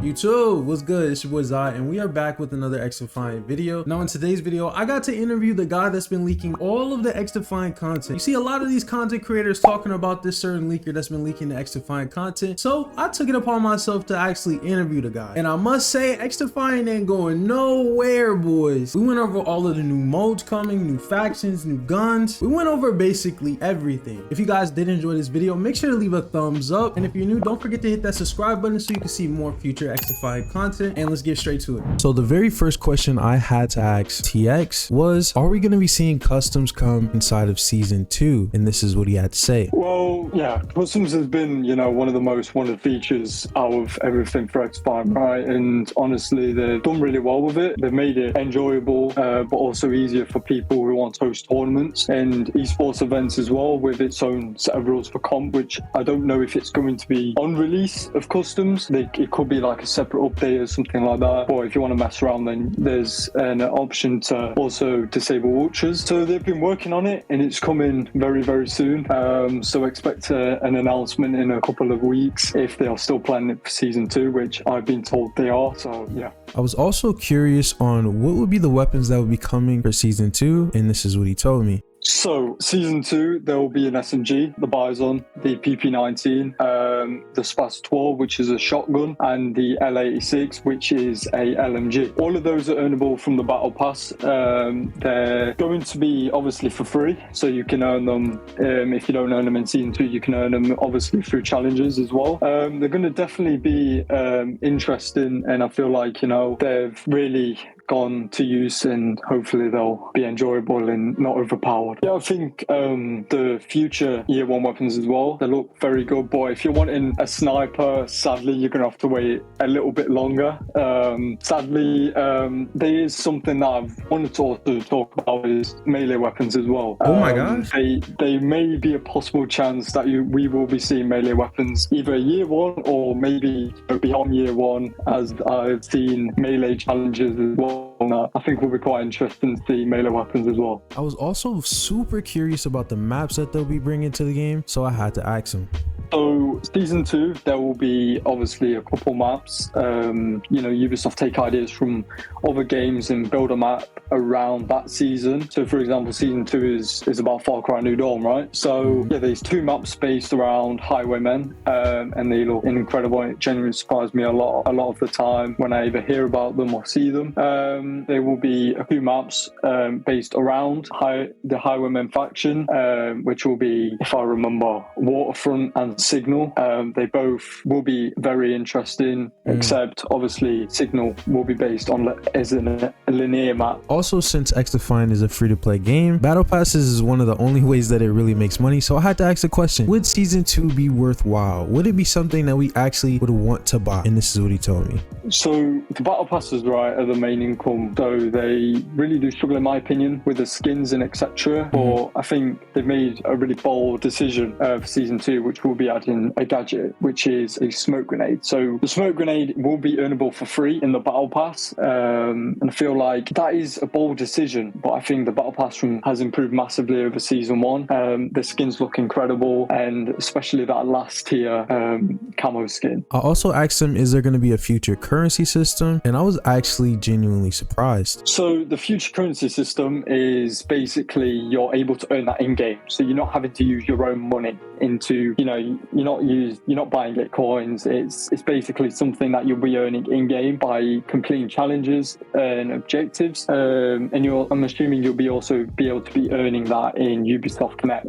YouTube, what's good? It's your boy Zii, and we are back with another XDefiant video. Now in today's video, I got to interview the guy that's been leaking all of the XDefiant content. You see a lot of these content creators talking about this certain leaker that's been leaking the XDefiant content. So I took it upon myself to actually interview the guy. And I must say, XDefiant ain't going nowhere, boys. We went over all of the new modes coming, new factions, new guns. We went over basically everything. If you guys did enjoy this video, make sure to leave a thumbs up. And if you're new, don't forget to hit that subscribe button so you can see more future XDefiant content. And let's get straight to it. So the very first question I had to ask TX was, are we going to be seeing customs come inside of season 2? And this is what he had to say. Well, yeah, customs has been, one of the most wanted features out of everything for XDefiant, right? And honestly, they've done really well with it. They've made it enjoyable, but also easier for people who want to host tournaments and esports events as well, with its own set of rules for comp, which I don't know if it's going to be on release of customs. It could be like a separate update or something like that. Or if you want to mess around, then there's an option to also disable vultures. So they've been working on it and it's coming very, very soon. So expect an announcement in a couple of weeks if they are still planning it for season 2, which I've been told they are. So yeah. I was also curious on what would be the weapons that would be coming for season 2, and this is what he told me. So season 2, there will be an SMG, the Bison, the PP19, the Spas 12, which is a shotgun, and the L86, which is a LMG. All of those are earnable from the battle pass. They're going to be obviously for free, so you can earn them. If you don't earn them in season 2, you can earn them obviously through challenges as well. They're going to definitely be interesting, and I feel like they've really gone to use, and hopefully they'll be enjoyable and not overpowered. Yeah, I think the future year 1 weapons as well, they look very good, but if you're wanting a sniper, sadly you're gonna have to wait a little bit longer. Sadly, there is something that I've wanted to also talk about, is melee weapons as well. Oh my gosh. They may be a possible chance that we will be seeing melee weapons either year 1 or maybe beyond year 1, as I've seen melee challenges as well. I think will be quite interesting to see melee weapons as well. I was also super curious about the maps that they'll be bringing to the game, so I had to ask him. So season 2, there will be obviously a couple maps. Ubisoft take ideas from other games and build a map around that season. So for example, season 2 is about Far Cry New Dawn, right? So yeah, there's 2 maps based around highwaymen, and they look incredible. It genuinely surprised me a lot of the time when I either hear about them or see them. There will be a few maps based around the highwaymen faction, which will be, if I remember, Waterfront and Signal. They both will be very interesting, except obviously Signal will be based on as a linear map. Also, since XDefiant is a free-to-play game, battle passes is one of the only ways that it really makes money, so I had to ask the question, would season 2 be worthwhile? Would it be something that we actually would want to buy? And this is what he told me. So the battle passes, right, are the main income, so they really do struggle in my opinion with the skins and etc. But I think they've made a really bold decision for season 2, which will be adding a gadget, which is a smoke grenade. So the smoke grenade will be earnable for free in the battle pass, and I feel like that is a bold decision, but I think the battle pass has improved massively over season 1. The skins look incredible, and especially that last tier camo skin. I also asked him, is there going to be a future currency system? And I was actually genuinely surprised. So the future currency system is basically you're able to earn that in-game, so you're not having to use your own money into, you're not buying it coins. It's basically something that you'll be earning in-game by completing challenges and objectives, and I'm assuming you'll also be able to be earning that in Ubisoft Connect.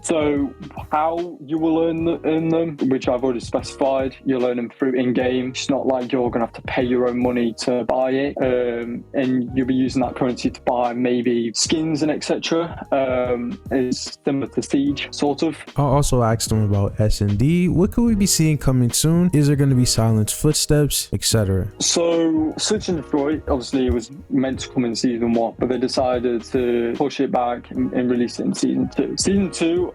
So how you will earn them, which I've already specified, you'll earn them through in-game. It's not like you're gonna have to pay your own money to buy it, and you'll be using that currency to buy maybe skins and etc. It's similar to Siege, sort of. I also asked him about S&D. What could we be seeing coming soon? Is there going to be silenced footsteps, etc.? So Search and Destroy, obviously it was meant to come in in season 1, but they decided to push it back and release it in season 2. Season 2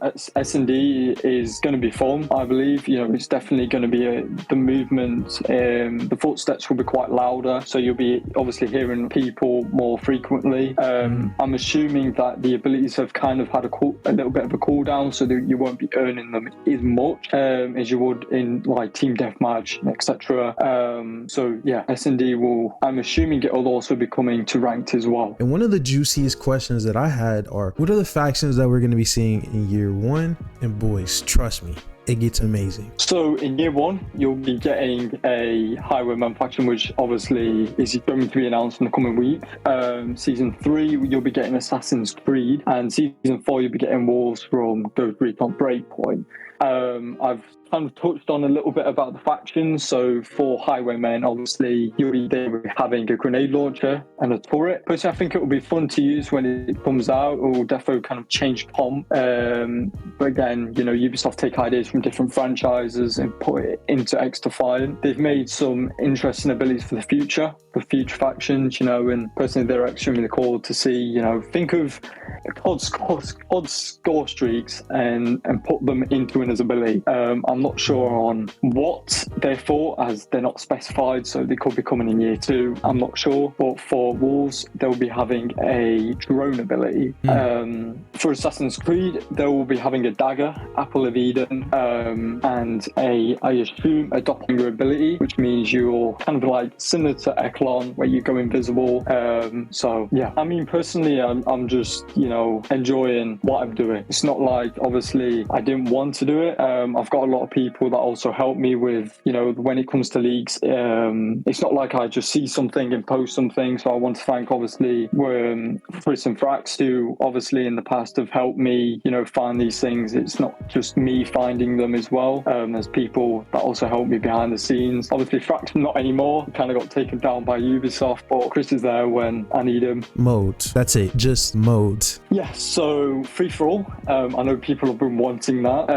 at S&D is going to be fun, I believe. It's definitely going to be the movement, the footsteps will be quite louder, so you'll be obviously hearing people more frequently. I'm assuming that the abilities have kind of had a little bit of a cooldown, so that you won't be earning them as much as you would in like team deathmatch, etc. So yeah, S&D I'm assuming it will also be coming to ranked as well. And one of the juiciest questions that I had are, what are the factions that we're going to be seeing in year 1? And boys, trust me, it gets amazing. So in year 1, you'll be getting a Highwayman faction, which obviously is going to be announced in the coming week. Season 3, you'll be getting Assassin's Creed, and season 4, you'll be getting Wolves from Ghost Recon Breakpoint. I've kind of touched on a little bit about the factions. So for Highwaymen, obviously you'll be there having a grenade launcher and a turret. Personally, I think it will be fun to use when it comes out. It will definitely kind of change comp. But again, Ubisoft take ideas from different franchises and put it into XDefiant. They've made some interesting abilities for future factions, and personally they're extremely cool to see. Think of COD score streaks and put them into an ability. I'm not sure on what they're for, as they're not specified, so they could be coming in year 2. I'm not sure. But for Wolves, they'll be having a drone ability. For Assassin's Creed, they will be having a dagger, Apple of Eden, and I assume a doppelganger ability, which means you're kind of like similar to Eklon, where you go invisible. So yeah, I mean, personally, I'm just enjoying what I'm doing. It's not like, obviously, I didn't want to do it. I've got a lot of people that also help me with, when it comes to leagues. It's not like I just see something and post something. So I want to thank, obviously, Fritz and Frax, who obviously in the past have helped me, find these things. It's not just me finding them as well. There's people that also help me behind the scenes. Obviously, Frax not anymore. Kind of got taken down by Ubisoft, but Chris is there when I need him. Modes. That's it. Just modes. Yeah, so free for all. I know people have been wanting that.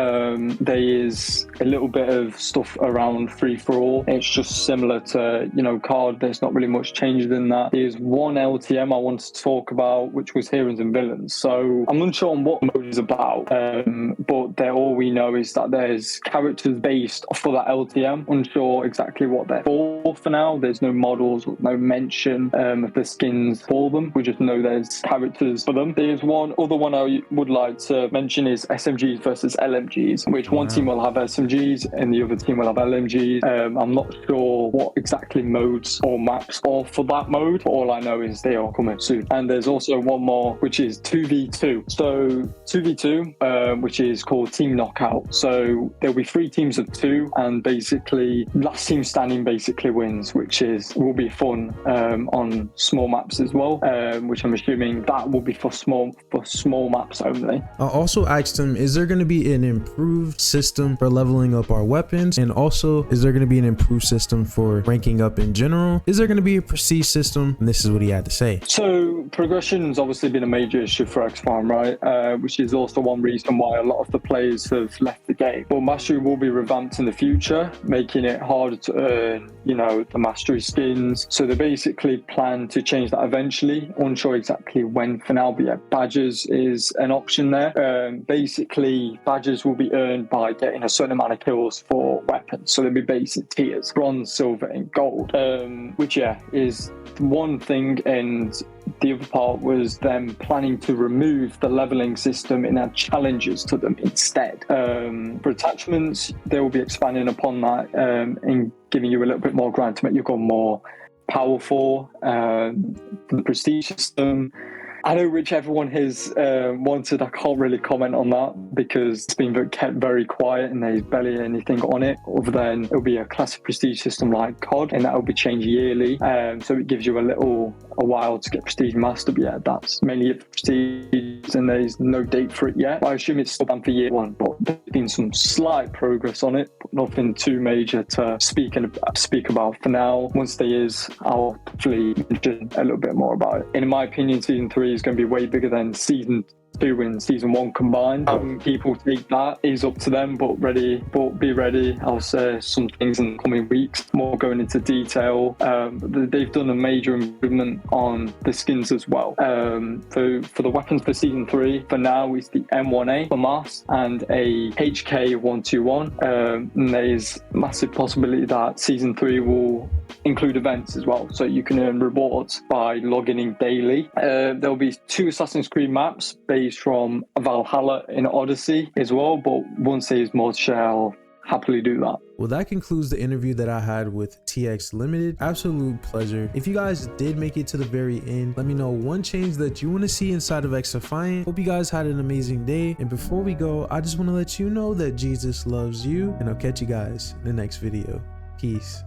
There is a little bit of stuff around free for all. It's just similar to, COD. There's not really much change in that. There's one LTM I wanted to talk about, which was Heroes and Villains. So I'm unsure on what mode is about, but all we know is that there's characters based for that LTM. Unsure exactly what they're for now. There's no models or no mention of the skins for them. We just know there's characters for them. There's one other one I would like to mention is SMGs versus LMGs, which one team will have SMGs and the other team will have LMGs. I'm not sure what exactly modes or maps are for that mode, but all I know is they are coming soon. And there's also one more, which is 2v2. So 2v2, which is called Team Knockout. So there'll be 3 teams of 2, and basically last team standing basically wins, which will be fun on small maps as well, which I'm assuming that will be for small maps only. I also asked him, is there going to be an improved system for leveling up our weapons? And also, is there going to be an improved system for ranking up in general? Is there going to be a prestige system? And this is what he had to say. So progression's obviously been a major issue for XFarm, right? Which is also one reason why a lot of the players have left the game. But Mastery will be revamped in the future, making it harder to earn, the Mastery skins. So they basically plan to change that eventually. Unsure exactly when for now, but yeah, badges is an option there. Basically, badges will be earned by getting a certain amount of kills for weapons. So there'll be basic tiers, bronze, silver, and gold, which is one thing. And the other part was them planning to remove the leveling system and add challenges to them instead. For attachments, they will be expanding upon that and giving you a little bit more grind to make your gun more powerful. The prestige system, I know which everyone has wanted. I can't really comment on that because it's been kept very quiet and there's barely anything on it other than it'll be a classic prestige system like COD, and that will be changed yearly. So it gives you a while to get prestige master. But yeah, that's mainly it for prestige, and there's no date for it yet. But I assume it's still planned for year 1, but there's been some slight progress on it, but nothing too major to speak about for now. Once there is, I'll hopefully mention a little bit more about it. And in my opinion, season 3 is going to be way bigger than season 2 in season 1 combined. How people take that is up to them, but be ready. I'll say some things in the coming weeks, more going into detail. They've done a major improvement on the skins as well. For the weapons for season 3, for now it's the M1A for mass and a HK121. And there's massive possibility that season 3 will include events as well, so you can earn rewards by logging in daily. There'll be 2 Assassin's Creed maps based from Valhalla in Odyssey as well, but once there's more to share, I'll happily do that. Well, that concludes the interview that I had with TX Limited. Absolute pleasure. If you guys did make it to the very end, let me know one change that you want to see inside of XDefiant. Hope you guys had an amazing day. And before we go, I just want to let you know that Jesus loves you, and I'll catch you guys in the next video. Peace.